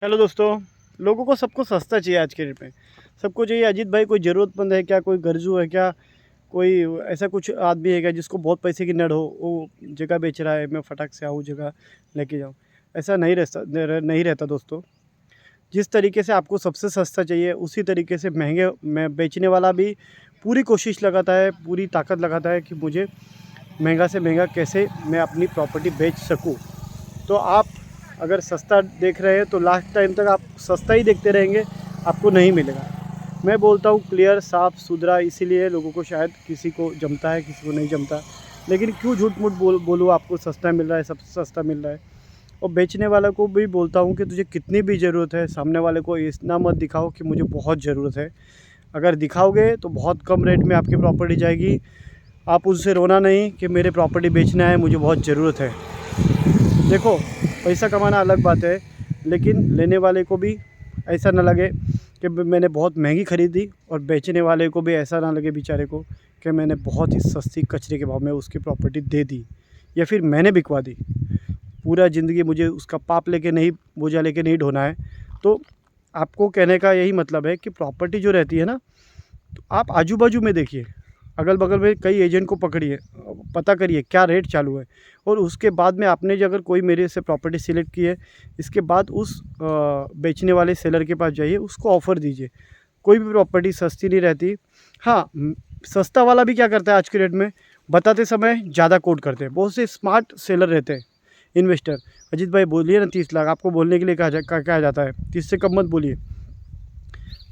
Hello दोस्तों। लोगों को सबको सस्ता चाहिए आज के डेट में। सबको चाहिए अजीत भाई कोई ज़रूरतमंद है क्या, कोई गरजू है क्या, कोई ऐसा कुछ आदमी है क्या जिसको बहुत पैसे की नड़ हो, वो जगह बेच रहा है, मैं फटाक से आऊँ जगह लेके जाऊँ। ऐसा नहीं रहता दोस्तों। जिस तरीके से आपको सबसे सस्ता चाहिए उसी तरीके से महंगे में बेचने वाला भी पूरी कोशिश लगाता है, पूरी ताकत लगाता है कि मुझे महंगा से महंगा कैसे मैं अपनी प्रॉपर्टी बेच सकूँ। तो आप अगर सस्ता देख रहे हैं तो लास्ट टाइम तक आप सस्ता ही देखते रहेंगे, आपको नहीं मिलेगा। मैं बोलता हूँ क्लियर साफ़ सुथरा, इसीलिए लोगों को शायद किसी को जमता है, किसी को नहीं जमता। लेकिन क्यों झूठ मूठ बोलूँ, आपको सस्ता मिल रहा है, सबसे सस्ता मिल रहा है। और बेचने वाला को भी बोलता हूँ कि तुझे कितनी भी ज़रूरत है, सामने वाले को इतना मत दिखाओ कि मुझे बहुत ज़रूरत है। अगर दिखाओगे तो बहुत कम रेट में आपकी प्रॉपर्टी जाएगी। आप उससे रोना नहीं कि मेरे प्रॉपर्टी बेचना है, मुझे बहुत ज़रूरत है। देखो, पैसा कमाना अलग बात है, लेकिन लेने वाले को भी ऐसा ना लगे कि मैंने बहुत महंगी ख़रीदी, और बेचने वाले को भी ऐसा ना लगे बेचारे को कि मैंने बहुत ही सस्ती कचरे के भाव में उसकी प्रॉपर्टी दे दी या फिर मैंने बिकवा दी। पूरा ज़िंदगी मुझे उसका पाप लेके नहीं, बोझा लेके नहीं ढोना है। तो आपको कहने का यही मतलब है कि प्रॉपर्टी जो रहती है ना, तो आप आजू बाजू में देखिए, अगल बगल में कई एजेंट को पकड़िए, पता करिए क्या रेट चालू है, और उसके बाद में आपने जो अगर कोई मेरे से प्रॉपर्टी सिलेक्ट की है, इसके बाद उस बेचने वाले सेलर के पास जाइए, उसको ऑफ़र दीजिए। कोई भी प्रॉपर्टी सस्ती नहीं रहती। हाँ, सस्ता वाला भी क्या करता है आज के रेट में, बताते समय ज़्यादा कोट करते हैं। बहुत से स्मार्ट सेलर रहते हैं, इन्वेस्टर। अजीत भाई बोलिए ना 30 लाख, आपको बोलने के लिए कहा जाता है, 30 से कम मत बोलिए।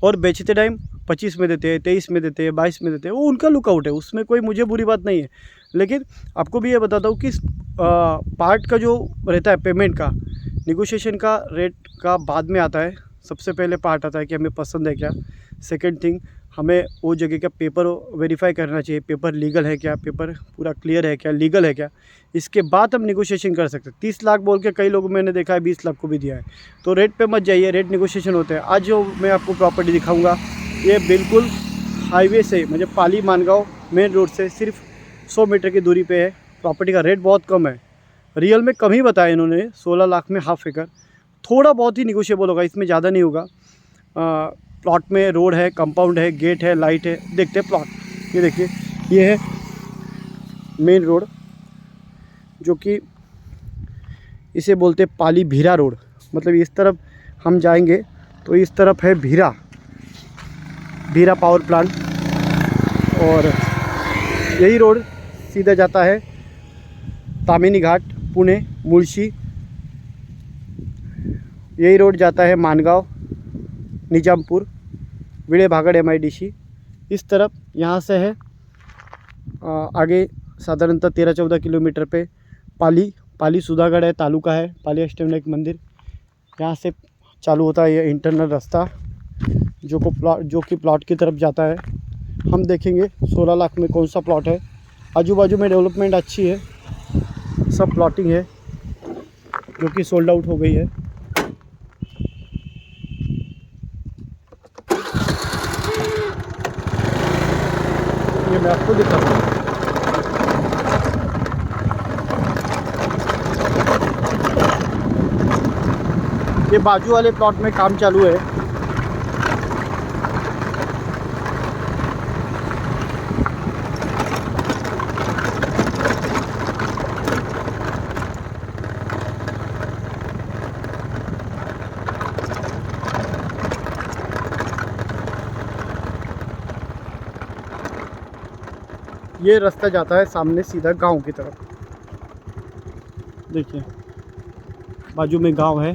और बेचते टाइम 25 में देते हैं, 23 में देते हैं, 22 में देते हैं, वो उनका लुकआउट है, उसमें कोई मुझे बुरी बात नहीं है। लेकिन आपको भी ये बताता हूँ कि पार्ट का जो रहता है पेमेंट का, नेगोशिएशन का रेट का बाद में आता है। सबसे पहले पार्ट आता है कि हमें पसंद है क्या। सेकंड थिंग, हमें वो जगह का पेपर वेरीफाई करना चाहिए, पेपर लीगल है क्या, पेपर पूरा क्लियर है क्या, लीगल है क्या। इसके बाद हम नेगोशिएशन कर सकते हैं। 30 लाख बोल के कई लोग मैंने देखा है 20 लाख को भी दिया है। तो रेट पे मत जाइए, रेट नेगोशिएशन होते हैं। आज जो मैं आपको प्रॉपर्टी दिखाऊंगा, ये बिल्कुल हाईवे से, मुझे पाली मानगांव मेन रोड से सिर्फ 100 मीटर की दूरी पे है। प्रॉपर्टी का रेट बहुत कम है, रियल में कम ही बताया इन्होंने, 16 लाख में हाफ एकड़। थोड़ा बहुत ही निगोशिएबल होगा, इसमें ज़्यादा नहीं होगा। प्लॉट में रोड है, कंपाउंड है, गेट है, लाइट है। देखते हैं प्लॉट, ये देखिए, ये है मेन रोड, जो कि इसे बोलते हैं पाली भीरा रोड। मतलब इस तरफ हम जाएंगे तो इस तरफ है भीरा पावर प्लांट, और यही रोड सीधा जाता है तामिनी घाट, पुणे, मुळशी। यही रोड जाता है मानगांव, निजामपुर, विड़े भागड़ MIDC। इस तरफ यहाँ से है आगे साधारणतः 13-14 किलोमीटर पे पाली सुधागढ़ है, तालुका है, पाली अष्टविनायक मंदिर। यहाँ से चालू होता है ये इंटरनल रास्ता, जो कि प्लॉट की तरफ जाता है। हम देखेंगे 16 लाख में कौन सा प्लॉट है। आजू बाजू में डेवलपमेंट अच्छी है, सब प्लॉटिंग है जो कि सोल्ड आउट हो गई है। ये मैं आपको दिखाता हूँ। ये बाजू वाले प्लॉट में काम चालू है। ये रास्ता जाता है सामने सीधा गांव की तरफ। देखिए, बाजू में गांव है,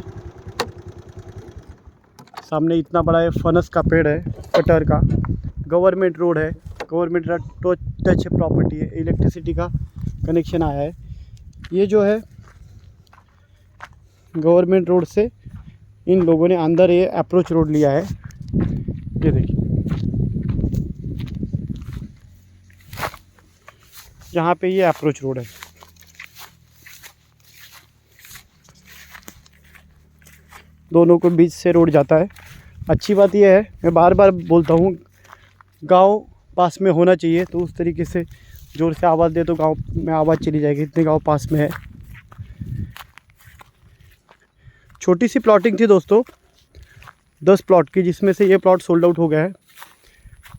सामने इतना बड़ा है फनस का पेड़ है, कटहर का। गवर्नमेंट रोड है, गवर्नमेंट टच प्रॉपर्टी है, इलेक्ट्रिसिटी का कनेक्शन आया है। ये जो है गवर्नमेंट रोड से इन लोगों ने अंदर ये अप्रोच रोड लिया है। ये देखिए, यहाँ पे ये अप्रोच रोड है। दोनों के बीच से रोड जाता है। अच्छी बात यह है, मैं बार बार बोलता हूँ, गांव पास में होना चाहिए। तो उस तरीके से ज़ोर से आवाज़ दे तो गांव में आवाज़ चली जाएगी, इतने गांव पास में है। छोटी सी प्लॉटिंग थी दोस्तों, 10 प्लॉट की, जिसमें से ये प्लॉट सोल्ड आउट हो गया है।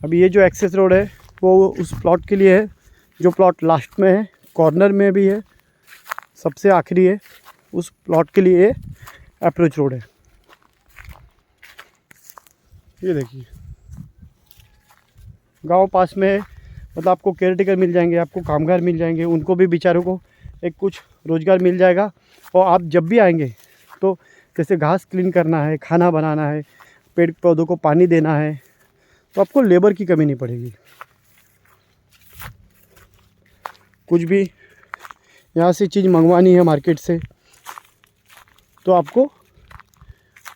अभी ये जो एक्सेस रोड है वो उस प्लॉट के लिए है जो प्लॉट लास्ट में है, कॉर्नर में भी है, सबसे आखिरी है, उस प्लॉट के लिए ये अप्रोच रोड है। ये देखिए गांव पास में है, मतलब आपको केयरटेकर मिल जाएंगे, आपको कामगार मिल जाएंगे, उनको भी बेचारों को एक कुछ रोज़गार मिल जाएगा। और आप जब भी आएंगे तो जैसे घास क्लीन करना है, खाना बनाना है, पेड़ पौधों को पानी देना है, तो आपको लेबर की कमी नहीं पड़ेगी। कुछ भी यहाँ से चीज़ मंगवानी है मार्केट से तो आपको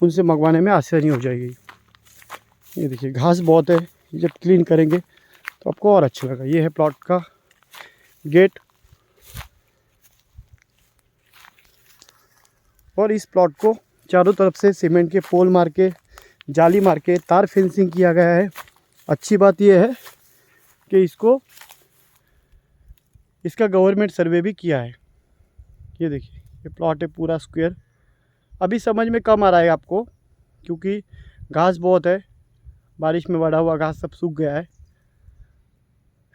उनसे मंगवाने में आसानी हो जाएगी। ये देखिए घास बहुत है, जब क्लीन करेंगे तो आपको और अच्छा लगा। ये है प्लॉट का गेट, और इस प्लॉट को चारों तरफ से सीमेंट के पोल मार के, जाली मार के, तार फेंसिंग किया गया है। अच्छी बात यह है कि इसका गवर्नमेंट सर्वे भी किया है। ये देखिए ये प्लॉट है पूरा स्क्वायर। अभी समझ में कम आ रहा है आपको क्योंकि घास बहुत है, बारिश में बढ़ा हुआ घास सब सूख गया है,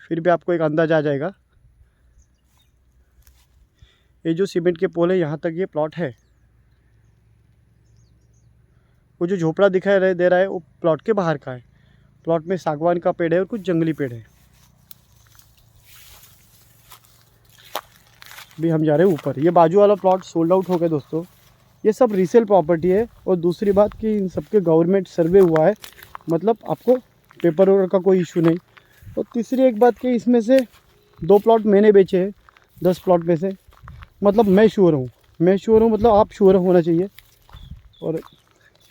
फिर भी आपको एक अंदाज़ा आ जाएगा। ये जो सीमेंट के पोल है यहाँ तक ये प्लॉट है। वो जो झोपड़ा दिखाई दे रहा है वो प्लॉट के बाहर का है। प्लॉट में सागवान का पेड़ है और कुछ जंगली पेड़ है। अभी हम जा रहे हैं ऊपर। ये बाजू वाला प्लॉट सोल्ड आउट हो गया दोस्तों। ये सब रीसेल प्रॉपर्टी है। और दूसरी बात कि इन सबके गवर्नमेंट सर्वे हुआ है, मतलब आपको पेपर वर्क का कोई इशू नहीं। और तीसरी एक बात कि इसमें से 2 प्लॉट मैंने बेचे हैं 10 प्लॉट में से, मतलब मैं श्योर हूँ मतलब आप श्योर होना चाहिए। और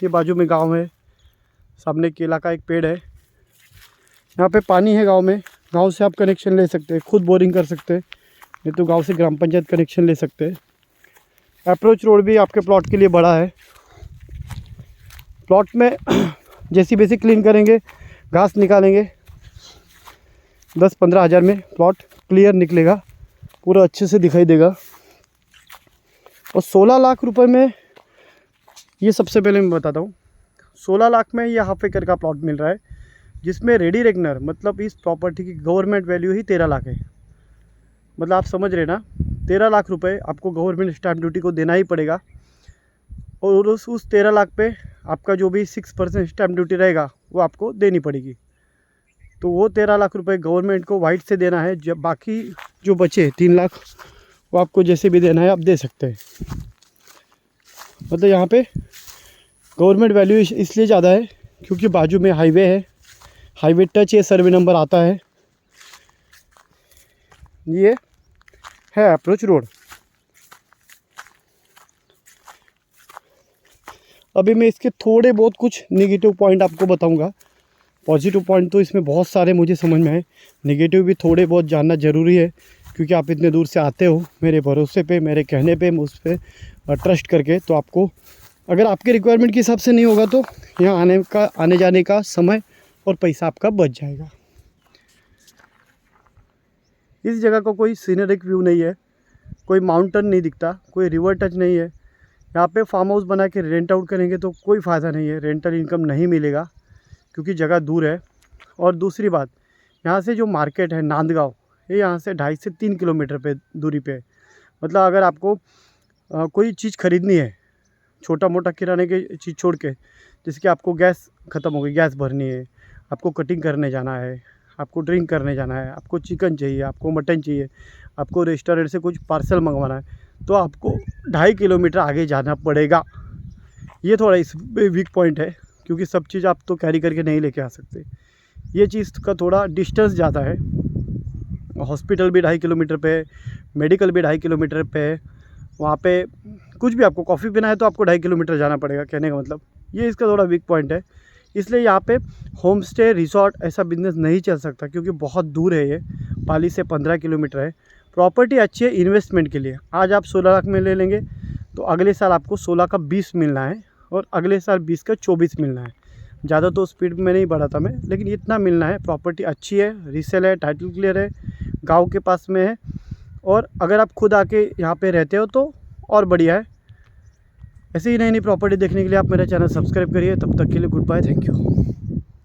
ये बाजू में गांव है, सामने केला का एक पेड़ है, यहाँ पे पानी है गांव में। गांव से आप कनेक्शन ले सकते हैं, खुद बोरिंग कर सकते हैं, नहीं तो गांव से ग्राम पंचायत कनेक्शन ले सकते हैं। अप्रोच रोड भी आपके प्लॉट के लिए बड़ा है। प्लॉट में जैसी बेसिक क्लीन करेंगे, घास निकालेंगे, 10-15 हज़ार में प्लॉट क्लियर निकलेगा, पूरा अच्छे से दिखाई देगा। और 16 लाख रुपए में, ये सबसे पहले मैं बताता हूँ, 16 लाख में ये हाफ एकड़ का प्लॉट मिल रहा है, जिसमें रेडी रेगनर मतलब इस प्रॉपर्टी की गवर्नमेंट वैल्यू ही 13 लाख है। मतलब आप समझ रहे ना, 13 लाख रुपए आपको गवर्नमेंट स्टैम्प ड्यूटी को देना ही पड़ेगा। और उस 13 लाख पे आपका जो भी 6% स्टैम्प ड्यूटी रहेगा वो आपको देनी पड़ेगी। तो वो 13 लाख रुपए गवर्नमेंट को वाइट से देना है। जब बाकी जो बचे 3 लाख वो आपको जैसे भी देना है आप दे सकते हैं। मतलब यहाँ पे गवर्नमेंट वैल्यू इसलिए ज़्यादा है क्योंकि बाजू में हाईवे है, हाईवे टच ये सर्वे नंबर आता है। ये है अप्रोच रोड। अभी मैं इसके थोड़े बहुत कुछ नेगेटिव पॉइंट आपको बताऊंगा। पॉजिटिव पॉइंट तो इसमें बहुत सारे मुझे समझ में आए, नेगेटिव भी थोड़े बहुत जानना ज़रूरी है क्योंकि आप इतने दूर से आते हो मेरे भरोसे पे, मेरे कहने पे, मुझ पे ट्रस्ट करके। तो आपको अगर आपके रिक्वायरमेंट के हिसाब से नहीं होगा तो यहाँ आने जाने का समय और पैसा आपका बच जाएगा। इस जगह का कोई सीनरिक व्यू नहीं है, कोई माउंटेन नहीं दिखता, कोई रिवर टच नहीं है। यहाँ पे फार्म हाउस बना के रेंट आउट करेंगे तो कोई फ़ायदा नहीं है, रेंटल इनकम नहीं मिलेगा क्योंकि जगह दूर है। और दूसरी बात, यहाँ से जो मार्केट है नांदगांव, ये यहाँ से 2.5 से 3 किलोमीटर पे दूरी पे है। मतलब अगर आपको कोई चीज़ ख़रीदनी है, छोटा मोटा किराने की चीज़ छोड़ के, जैसे कि आपको गैस ख़त्म हो गई, गैस भरनी है, आपको कटिंग करने जाना है, आपको ड्रिंक करने जाना है, आपको चिकन चाहिए, आपको मटन चाहिए, आपको रेस्टोरेंट से कुछ पार्सल मंगवाना है, तो आपको 2.5 किलोमीटर आगे जाना पड़ेगा। ये थोड़ा इस वीक पॉइंट है क्योंकि सब चीज़ आप तो कैरी करके नहीं लेके आ सकते। ये चीज़ का थोड़ा डिस्टेंस ज़्यादा है। हॉस्पिटल भी 2.5 किलोमीटर पे है, मेडिकल भी 2.5 किलोमीटर पे है। वहाँ पे कुछ भी आपको कॉफ़ी पीना है तो आपको 2.5 किलोमीटर जाना पड़ेगा, कहने का मतलब ये इसका थोड़ा वीक पॉइंट है। इसलिए यहाँ पे होम स्टे, रिसोर्ट ऐसा बिजनेस नहीं चल सकता क्योंकि बहुत दूर है। ये पाली से 15 किलोमीटर है। प्रॉपर्टी अच्छी है इन्वेस्टमेंट के लिए। आज आप 16 लाख में ले लेंगे तो अगले साल आपको 16 का 20 मिलना है और अगले साल 20 का 24 मिलना है। ज़्यादा तो स्पीड में नहीं बढ़ाता मैं, लेकिन इतना मिलना है। प्रॉपर्टी अच्छी है, रीसेल है, टाइटल क्लियर है, गांव के पास में है। और अगर आप खुद आके यहाँ पे रहते हो तो और बढ़िया है। ऐसे ही नई नई प्रॉपर्टी देखने के लिए आप मेरा चैनल सब्सक्राइब करिए। तब तक के लिए गुड बाय, थैंक यू।